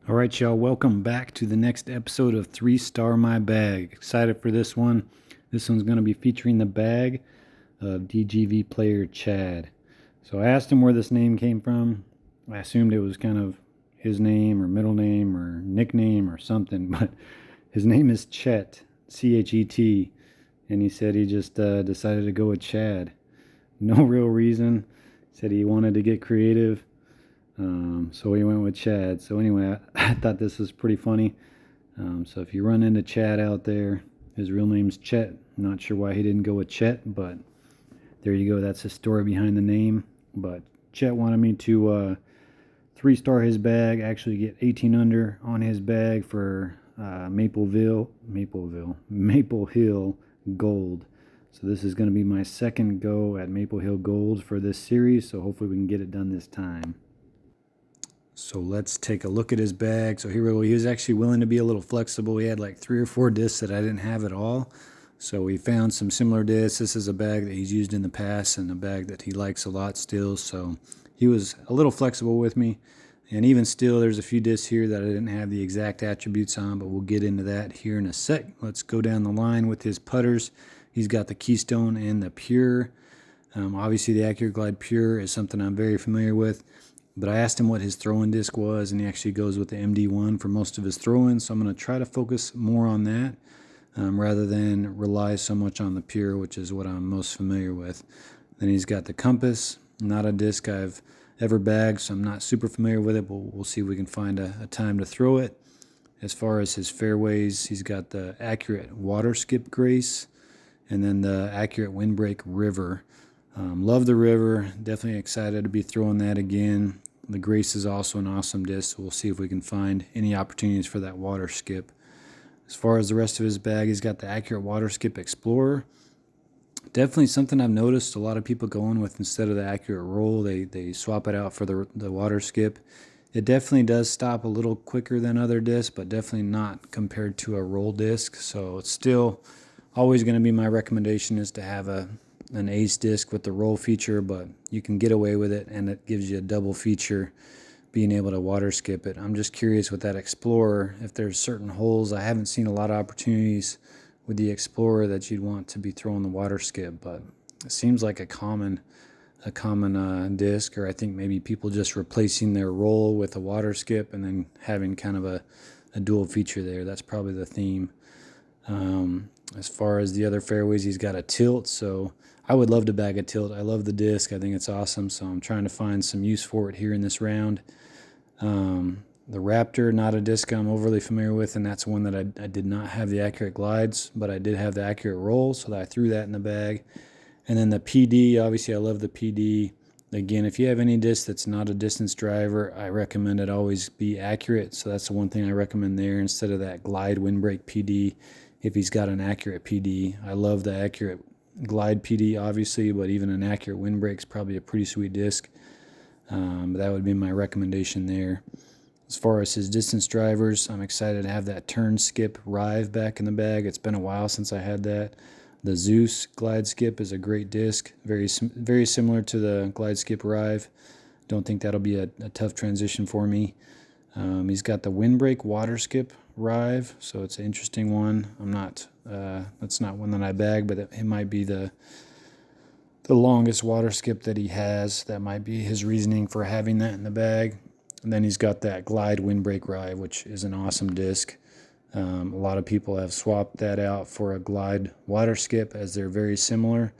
All right, y'all, welcome back to the next episode of 3 Star My Bag. Excited for this one. This one's going to be featuring the bag of DGV player Chad. So I asked him where this name came from. I assumed it was kind of his name or middle name or nickname or something, but his name is Chet, Chet, and he said he just decided to go with Chad. No real reason. Said he wanted to get creative. So we went with Chad. So anyway, I thought this was pretty funny. So if you run into Chad out there, his real name's Chet. Not sure why he didn't go with Chet, but there you go. That's the story behind the name. But Chet wanted me to 3-star his bag, actually get 18 under on his bag for Maple Hill Gold. So this is going to be my second go at Maple Hill Gold for this series. So hopefully we can get it done this time. So let's take a look at his bag. So here we go. He was actually willing to be a little flexible. He had like 3 or 4 discs that I didn't have at all. So we found some similar discs. This is a bag that he's used in the past and a bag that he likes a lot still. So he was a little flexible with me. And even still, there's a few discs here that I didn't have the exact attributes on, but we'll get into that here in a sec. Let's go down the line with his putters. He's got the Keystone and the Pure. Obviously, the Accurate Glide Pure is something I'm very familiar with. But I asked him what his throw-in disc was, and he actually goes with the MD1 for most of his throw-ins. So I'm going to try to focus more on that rather than rely so much on the Pure, which is what I'm most familiar with. Then he's got the Compass, not a disc I've ever bagged, so I'm not super familiar with it, but we'll see if we can find a time to throw it. As far as his fairways, he's got the Accurate Water Skip Grace and then the Accurate Windbreak River. Love the River. Definitely excited to be throwing that again. The Grace is also an awesome disc, so we'll see if we can find any opportunities for that water skip. As far as the rest of his bag, he's got the Accurate Water Skip Explorer. Definitely something I've noticed a lot of people going with instead of the Accurate Roll. They swap it out for the water skip. It definitely does stop a little quicker than other discs, but definitely not compared to a roll disc. So it's still always going to be my recommendation is to have an ace disc with the roll feature, but you can get away with it and it gives you a double feature being able to water skip it. I'm just curious with that Explorer if there's certain holes. I haven't seen a lot of opportunities with the Explorer that you'd want to be throwing the water skip, but it seems like a common disc, or I think maybe people just replacing their roll with a water skip and then having kind of a dual feature there. That's probably the theme. As far as the other fairways, he's got a tilt, so I would love to bag a tilt. I love the disc. I think it's awesome, so I'm trying to find some use for it here in this round. The Raptor, not a disc I'm overly familiar with, and that's one that I did not have the Accurate Glides, but I did have the Accurate Roll, so I threw that in the bag. And then the PD, obviously I love the PD. Again, if you have any disc that's not a distance driver, I recommend it always be accurate, so that's the one thing I recommend there instead of that Glide Windbreak PD if he's got an Accurate PD. I love the Accurate Glide PD, obviously, but even an Accurate Windbreak is probably a pretty sweet disc. But that would be my recommendation there. As far as his distance drivers, I'm excited to have that Turn Skip Rive back in the bag. It's been a while since I had that. The Zeus Glide Skip is a great disc, very similar to the Glide Skip Rive. Don't think that'll be a tough transition for me. He's got the Windbreak Water Skip Rive, so it's an interesting one. That's not one that I bag, but it might be the longest water skip that he has. That might be his reasoning for having that in the bag. And then he's got that Glide Windbreak Rive, which is an awesome disc. A lot of people have swapped that out for a Glide water skip as they're very similar.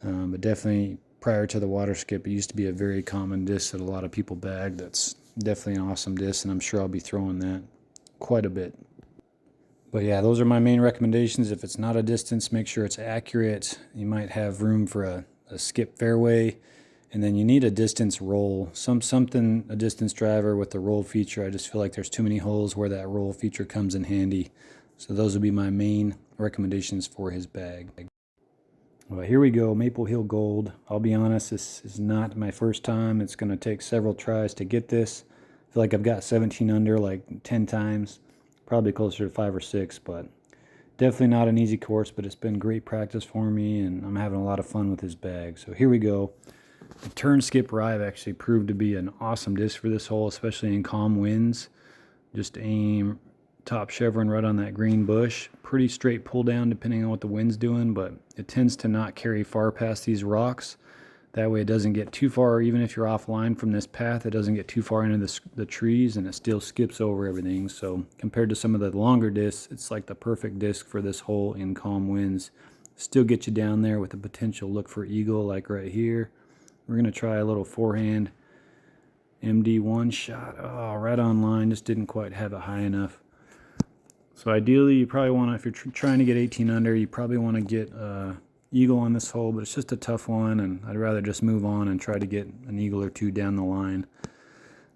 But definitely prior to the water skip, it used to be a very common disc that a lot of people bag. That's definitely an awesome disc, and I'm sure I'll be throwing that quite a bit. But yeah, those are my main recommendations. If it's not a distance, make sure it's accurate. You might have room for a skip fairway. And then you need a distance roll, a distance driver with the roll feature. I just feel like there's too many holes where that roll feature comes in handy. So those would be my main recommendations for his bag. Well, here we go, Maple Hill Gold. I'll be honest, this is not my first time. It's going to take several tries to get this. I feel like I've got 17 under like 10 times, probably closer to 5 or 6, but definitely not an easy course, but it's been great practice for me, and I'm having a lot of fun with his bag. So here we go. The Turn Skip Rive actually proved to be an awesome disc for this hole, especially in calm winds. Just aim top chevron right on that green bush. Pretty straight pull down depending on what the wind's doing, but it tends to not carry far past these rocks. That way it doesn't get too far. Even if you're offline from this path, it doesn't get too far into the trees, and it still skips over everything. So compared to some of the longer discs, it's like the perfect disc for this hole in calm winds. Still get you down there with a potential look for eagle like right here. We're going to try a little forehand MD1 shot. Oh, right on line. Just didn't quite have it high enough. So ideally, you probably want to, if you're trying to get 18 under, you probably want to get eagle on this hole, but it's just a tough one, and I'd rather just move on and try to get an eagle or two down the line.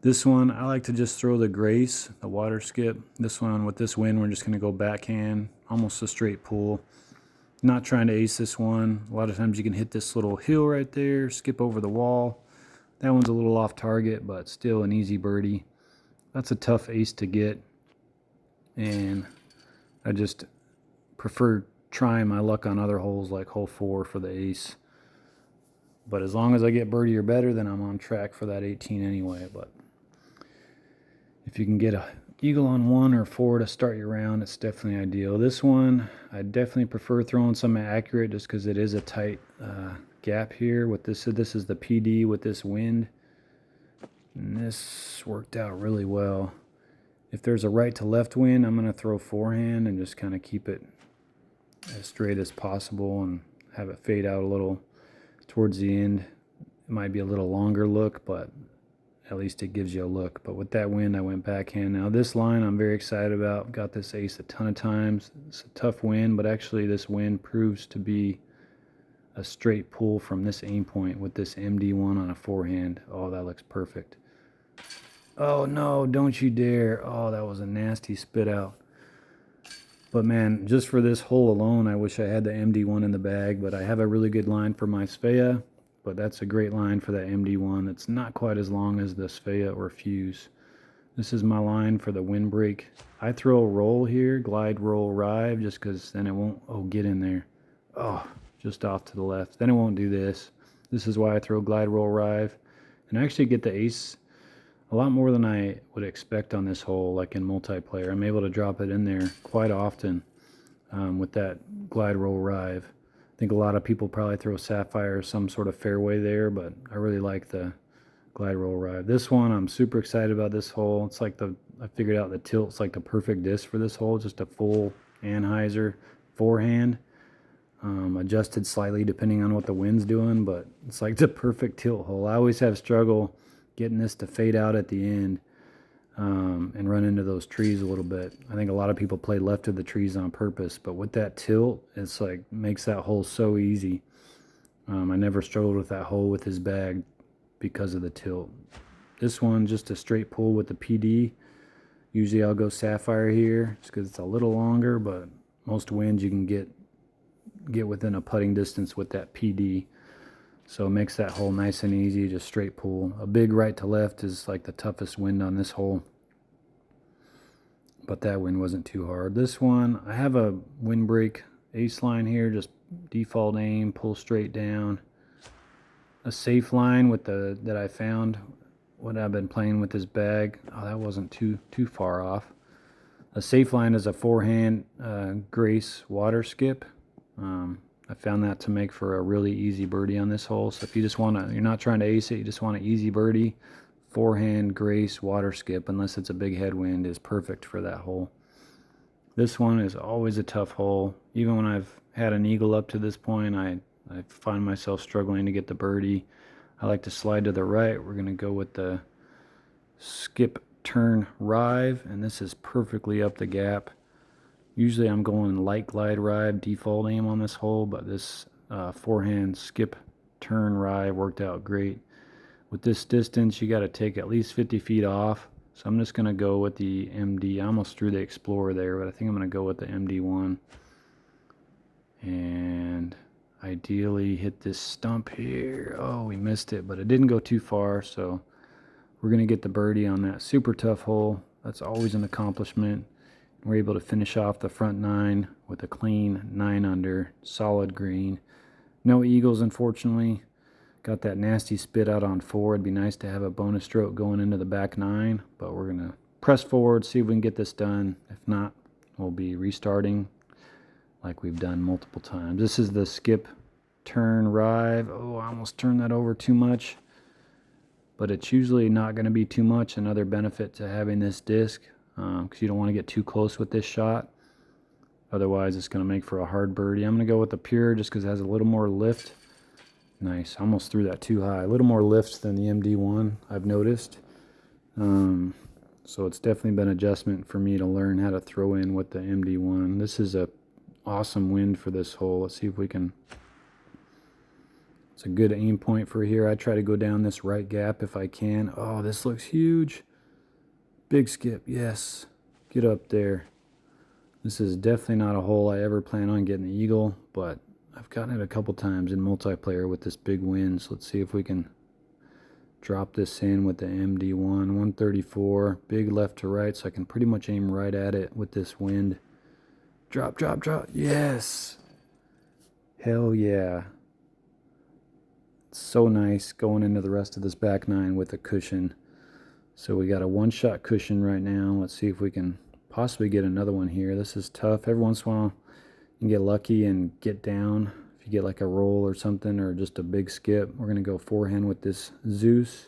This one, I like to just throw the grace, the water skip. This one, with this wind, we're just going to go backhand, almost a straight pull. Not trying to ace this one. A lot of times you can hit this little hill right there, skip over the wall. That one's a little off target, but still an easy birdie. That's a tough ace to get, and I just prefer trying my luck on other holes like hole 4 for the ace. But as long as I get birdie or better, then I'm on track for that 18 anyway. But if you can get a eagle on 1 or 4 to start your round, it's definitely ideal. This one, I definitely prefer throwing something accurate just because it is a tight gap here. With this is the PD with this wind, and this worked out really well. If there's a right to left wind, I'm going to throw forehand and just kind of keep it as straight as possible and have it fade out a little towards the end. It might be a little longer look, but at least it gives you a look. But with that wind, I went backhand. Now this line I'm very excited about. Got this ace a ton of times. It's a tough wind, but actually this wind proves to be a straight pull from this aim point with this MD1 on a forehand. Oh, that looks perfect. Oh no, don't you dare. Oh, that was a nasty spit out. But man, just for this hole alone, I wish I had the MD1 in the bag, but I have a really good line for my Svea, but that's a great line for that MD1. It's not quite as long as the Svea or Fuse. This is my line for the windbreak. I throw a roll here, glide, roll, rive, just because then it won't, get in there. Oh, just off to the left. Then it won't do this. This is why I throw glide, roll, rive. And I actually get the ace a lot more than I would expect on this hole, like in multiplayer. I'm able to drop it in there quite often with that glide, roll, rive. I think a lot of people probably throw sapphire or some sort of fairway there, but I really like the glide, roll, rive. This one, I'm super excited about this hole. It's like I figured out the tilt's like the perfect disc for this hole, just a full Anheuser forehand. Adjusted slightly depending on what the wind's doing, but it's like the perfect tilt hole. I always have struggle getting this to fade out at the end and run into those trees a little bit. I think a lot of people play left of the trees on purpose, but with that tilt, it's like makes that hole so easy. I never struggled with that hole with his bag because of the tilt. This one, just a straight pull with the PD. Usually I'll go sapphire here just because it's a little longer, but most winds you can get within a putting distance with that PD. So it makes that hole nice and easy, just straight pull. A big right to left is like the toughest wind on this hole, but that wind wasn't too hard. This one, I have a windbreak ace line here, just default aim, pull straight down. A safe line with that I found when I've been playing with this bag. Oh, that wasn't too far off. A safe line is a forehand grace water skip. I found that to make for a really easy birdie on this hole. So if you just want to, you're not trying to ace it, you just want an easy birdie, forehand grace water skip, unless it's a big headwind, is perfect for that hole. This one is always a tough hole. Even when I've had an eagle up to this point, I find myself struggling to get the birdie. I like to slide to the right. We're going to go with the skip turn rive, and this is perfectly up the gap. Usually I'm going light glide rive, default aim on this hole, but this forehand skip turn rive worked out great. With this distance, you got to take at least 50 feet off. So I'm just going to go with the MD. I almost threw the Explorer there, but I think I'm going to go with the MD1. And ideally hit this stump here. Oh, we missed it, but it didn't go too far, so we're going to get the birdie on that super tough hole. That's always an accomplishment. We're able to finish off the front 9 with a clean 9 under, solid green. No eagles, unfortunately. Got that nasty spit out on 4. It'd be nice to have a bonus stroke going into the back 9, but we're going to press forward, see if we can get this done. If not, we'll be restarting like we've done multiple times. This is the skip, turn, rive. Oh, I almost turned that over too much. But it's usually not going to be too much. Another benefit to having this disc, because you don't want to get too close with this shot. Otherwise, it's going to make for a hard birdie. I'm going to go with the pure just because it has a little more lift. Nice. Almost threw that too high. A little more lift than the MD1, I've noticed. So it's definitely been an adjustment for me to learn how to throw in with the MD1. This is a awesome wind for this hole. Let's see if we can... It's a good aim point for here. I try to go down this right gap if I can. Oh, this looks huge. Big skip, yes. Get up there. This is definitely not a hole I ever plan on getting the eagle, but I've gotten it a couple times in multiplayer with this big wind. So let's see if we can drop this in with the MD1. 134, big left to right, so I can pretty much aim right at it with this wind. Drop, drop, drop. Yes. Hell yeah. So nice going into the rest of this back nine with a cushion. So we got a one-shot cushion right now. Let's see if we can possibly get another one here. This is tough. Every once in a while you can get lucky and get down. If you get like a roll or something, or just a big skip. We're going to go forehand with this Zeus.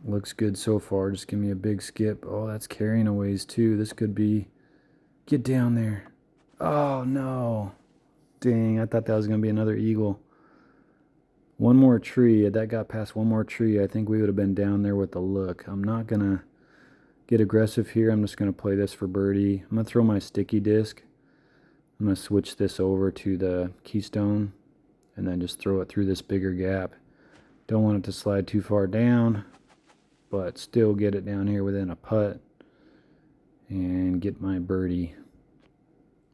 Looks good so far. Just give me a big skip. Oh, that's carrying a ways too. This could be... Get down there. Oh, no. Dang, I thought that was going to be another eagle. One more tree. If that got past one more tree, I think we would have been down there with the look. I'm not going to get aggressive here. I'm just going to play this for birdie. I'm going to throw my sticky disc. I'm going to switch this over to the keystone and then just throw it through this bigger gap. Don't want it to slide too far down, but still get it down here within a putt and get my birdie.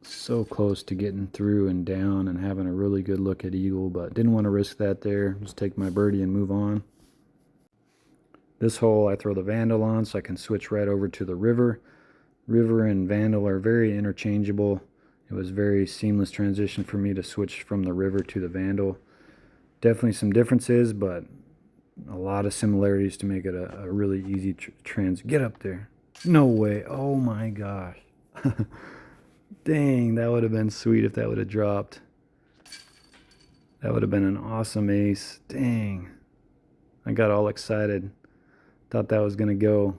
So close to getting through and down and having a really good look at eagle, but didn't want to risk that there. Just take my birdie and move on. This hole I throw the Vandal on so I can switch right over to the river. River and Vandal are very interchangeable. It was a very seamless transition for me to switch from the river to the Vandal. Definitely some differences, but a lot of similarities to make it a really easy Get up there. No way. Oh my gosh. Dang, that would have been sweet if that would have dropped. That would have been an awesome ace. Dang. I got all excited. Thought that was going to go.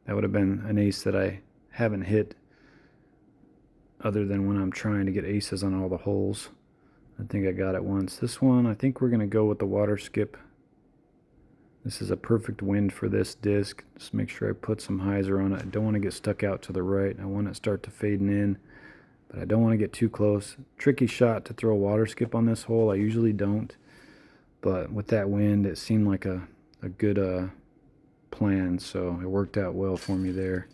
That would have been an ace that I haven't hit other than when I'm trying to get aces on all the holes. I think I got it once. This one, I think we're going to go with the water skip. This is a perfect wind for this disc. Just make sure I put some hyzer on it. I don't want to get stuck out to the right. I want it to start to fading in, but I don't want to get too close. Tricky shot to throw a water skip on this hole. I usually don't, but with that wind, it seemed like a good plan, so it worked out well for me there.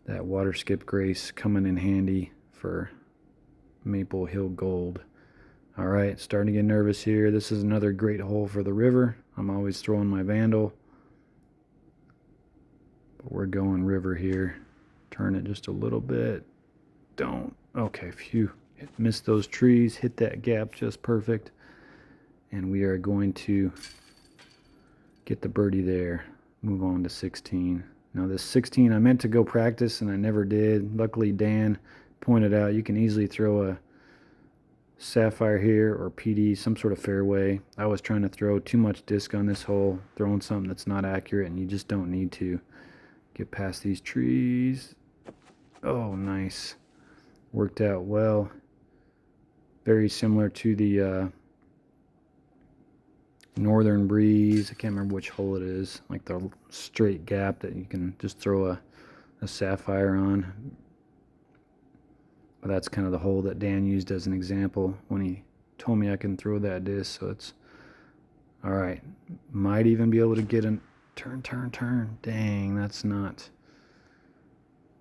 That water skip grace coming in handy for Maple Hill Gold. All right, starting to get nervous here. This is another great hole for the river. I'm always throwing my Vandal, but we're going river here. Turn it just a little bit. Don't. Okay, phew. Missed those trees, hit that gap just perfect, and we are going to get the birdie there. Move on to 16. Now this 16, I meant to go practice and I never did. Luckily Dan pointed out you can easily throw a sapphire here or PD, some sort of fairway. I was trying to throw too much disc on this hole, throwing something that's not accurate, and you just don't need to. Get past these trees. Oh, nice. Worked out well. Very similar to the Northern Breeze. I can't remember which hole it is. Like the straight gap that you can just throw a sapphire on. But that's kind of the hole that Dan used as an example when he told me I can throw that disc. So it's all right. Might even be able to get a turn. Dang, that's not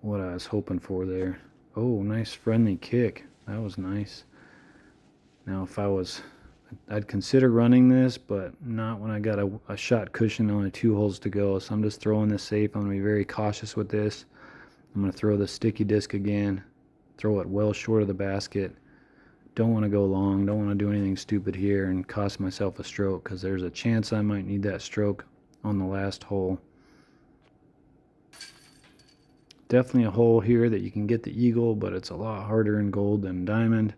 what I was hoping for there. Oh, nice friendly kick. That was nice. Now if I'd consider running this, but not when I got a shot cushion, only 2 holes to go. So I'm just throwing this safe. I'm going to be very cautious with this. I'm going to throw the sticky disc again. Throw it well short of the basket. Don't want to go long. Don't want to do anything stupid here and cost myself a stroke, because there's a chance I might need that stroke on the last hole. definitely a hole here that you can get the eagle, but it's a lot harder in gold than diamond.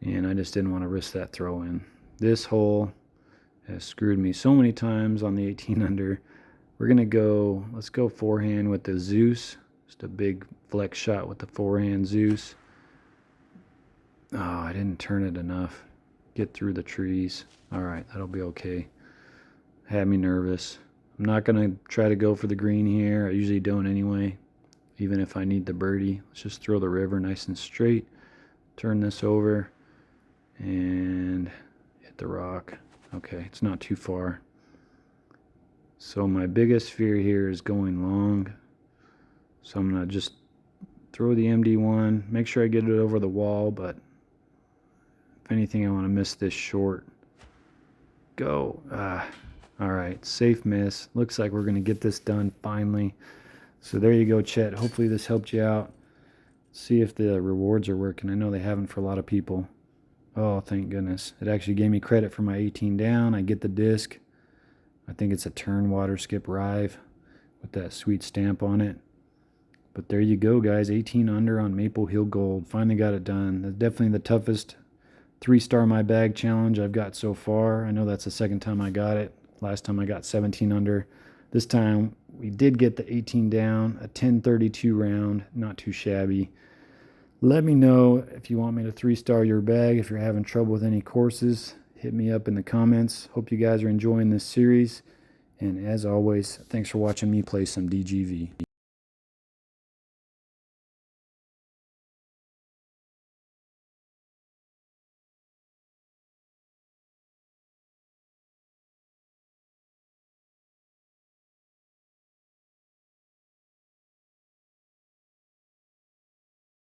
And I just didn't want to risk that throw in. This hole has screwed me so many times on the 18 under. We're going to go, let's go forehand with the Zeus. Just a big flex shot with the forehand Zeus. Oh, I didn't turn it enough. Get through the trees. All right, that'll be okay. Had me nervous. I'm not going to try to go for the green here. I usually don't anyway, even if I need the birdie. Let's just throw the river nice and straight. Turn this over and hit the rock. Okay, it's not too far. So my biggest fear here is going long. So I'm going to just throw the MD1, make sure I get it over the wall, but if anything, I want to miss this short. Go. All right, safe miss. Looks like we're going to get this done finally. So there you go, Chet. Hopefully this helped you out. See if the rewards are working. I know they haven't for a lot of people. Oh, thank goodness. It actually gave me credit for my 18 down. I get the disc. I think it's a turn water skip rive with that sweet stamp on it. But there you go, guys. 18 under on Maple Hill Gold. Finally got it done. That's definitely the toughest 3-star my bag challenge I've got so far. I know that's the second time I got it. Last time I got 17 under. This time we did get the 18 down, a 1032 round, not too shabby. Let me know if you want me to 3-star your bag. If you're having trouble with any courses, hit me up in the comments. Hope you guys are enjoying this series. And as always, thanks for watching me play some DGV.